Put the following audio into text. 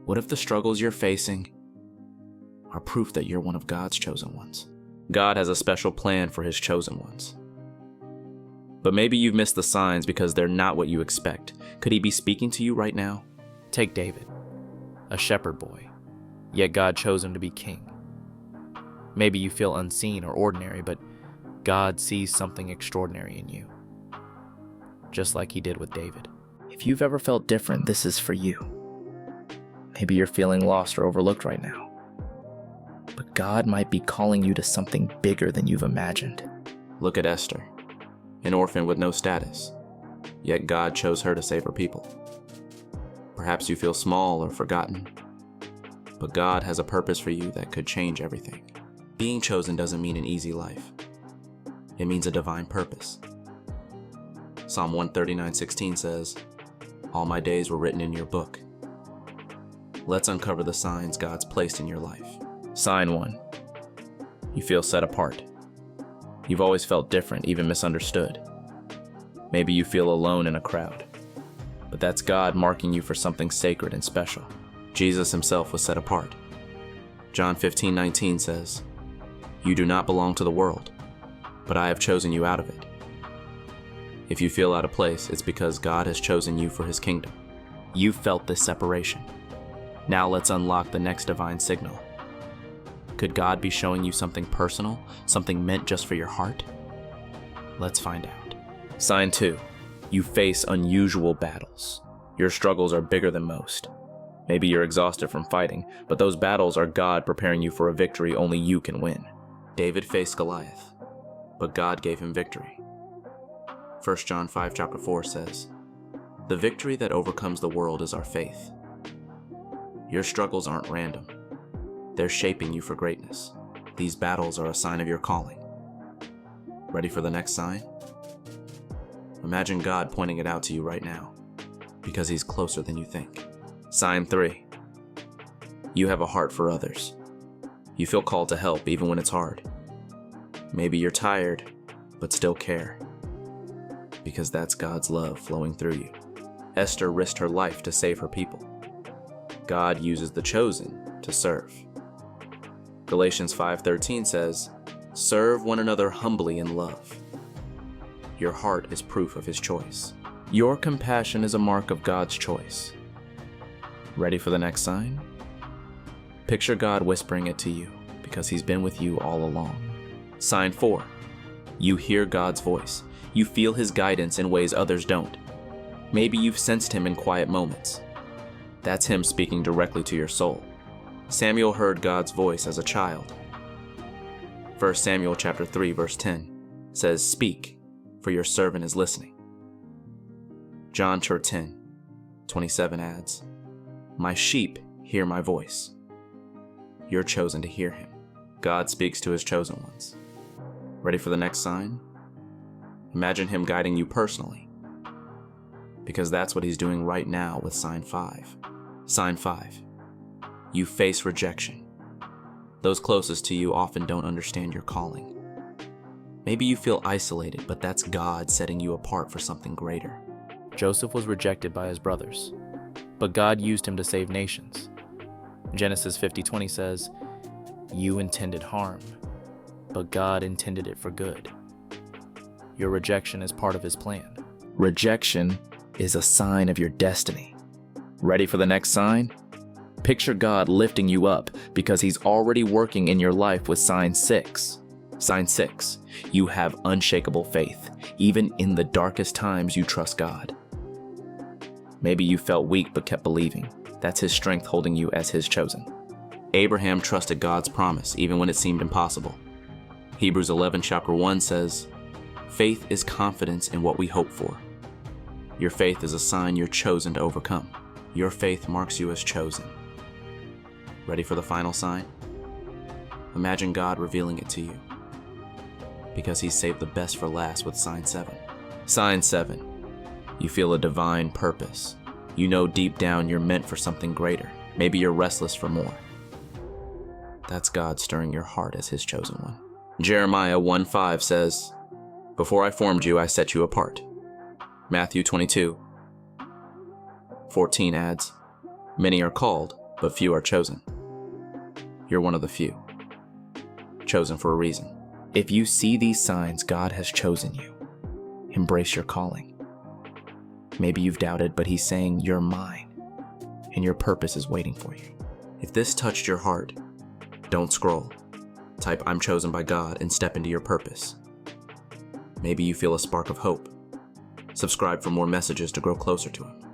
What if the struggles you're facing are proof that you're one of God's chosen ones? God has a special plan for his chosen ones. But maybe you've missed the signs because they're not what you expect. Could he be speaking to you right now? Take David, a shepherd boy, yet God chose him to be king. Maybe you feel unseen or ordinary, but God sees something extraordinary in you, just like he did with David. If you've ever felt different, this is for you. Maybe you're feeling lost or overlooked right now, but God might be calling you to something bigger than you've imagined. Look at Esther, an orphan with no status, yet God chose her to save her people. Perhaps you feel small or forgotten, but God has a purpose for you that could change everything. Being chosen doesn't mean an easy life. It means a divine purpose. Psalm 139:16 says, "All my days were written in your book." Let's uncover the signs God's placed in your life. Sign 1. You feel set apart. You've always felt different, even misunderstood. Maybe you feel alone in a crowd, but that's God marking you for something sacred and special. Jesus himself was set apart. John 15:19 says, "You do not belong to the world, but I have chosen you out of it." If you feel out of place, it's because God has chosen you for his kingdom. You felt this separation. Now let's unlock the next divine signal. Could God be showing you something personal, something meant just for your heart? Let's find out. Sign 2. You face unusual battles. Your struggles are bigger than most. Maybe you're exhausted from fighting, but those battles are God preparing you for a victory only you can win. David faced Goliath, but God gave him victory. 1 John 5:4 says, "The victory that overcomes the world is our faith." Your struggles aren't random. They're shaping you for greatness. These battles are a sign of your calling. Ready for the next sign? Imagine God pointing it out to you right now, because he's closer than you think. Sign 3. You have a heart for others. You feel called to help even when it's hard. Maybe you're tired, but still care, because that's God's love flowing through you. Esther risked her life to save her people. God uses the chosen to serve. Galatians 5:13 says, "Serve one another humbly in love." Your heart is proof of his choice. Your compassion is a mark of God's choice. Ready for the next sign? Picture God whispering it to you, because he's been with you all along. Sign 4. You hear God's voice. You feel his guidance in ways others don't. Maybe you've sensed him in quiet moments. That's him speaking directly to your soul. Samuel heard God's voice as a child. 1 Samuel chapter 3 verse 10 says, "Speak, for your servant is listening." John 10:27 adds, "My sheep hear my voice." You're chosen to hear him. God speaks to his chosen ones. Ready for the next sign? Imagine him guiding you personally, because that's what he's doing right now with sign 5. Sign 5. You face rejection. Those closest to you often don't understand your calling. Maybe you feel isolated, but that's God setting you apart for something greater. Joseph was rejected by his brothers, but God used him to save nations. Genesis 50:20 says, "You intended harm, but God intended it for good." Your rejection is part of his plan. Rejection is a sign of your destiny. Ready for the next sign? Picture God lifting you up, because he's already working in your life with sign 6. Sign 6. You have unshakable faith. Even in the darkest times, you trust God. Maybe you felt weak but kept believing. That's his strength holding you as his chosen. Abraham trusted God's promise even when it seemed impossible. Hebrews 11:1 says, "Faith is confidence in what we hope for." Your faith is a sign you're chosen to overcome. Your faith marks you as chosen. Ready for the final sign? Imagine God revealing it to you, because he saved the best for last with sign 7. Sign 7. You feel a divine purpose. You know deep down you're meant for something greater. Maybe you're restless for more. That's God stirring your heart as his chosen one. Jeremiah 1:5 says, "Before I formed you, I set you apart." Matthew 22:14 adds, "Many are called, but few are chosen. You're one of the few, chosen for a reason. If you see these signs, God has chosen you. Embrace your calling. Maybe you've doubted, but He's saying, you're mine, and your purpose is waiting for you. If this touched your heart, don't scroll. Type, I'm chosen by God, and step into your purpose. Maybe you feel a spark of hope. Subscribe for more messages to grow closer to Him.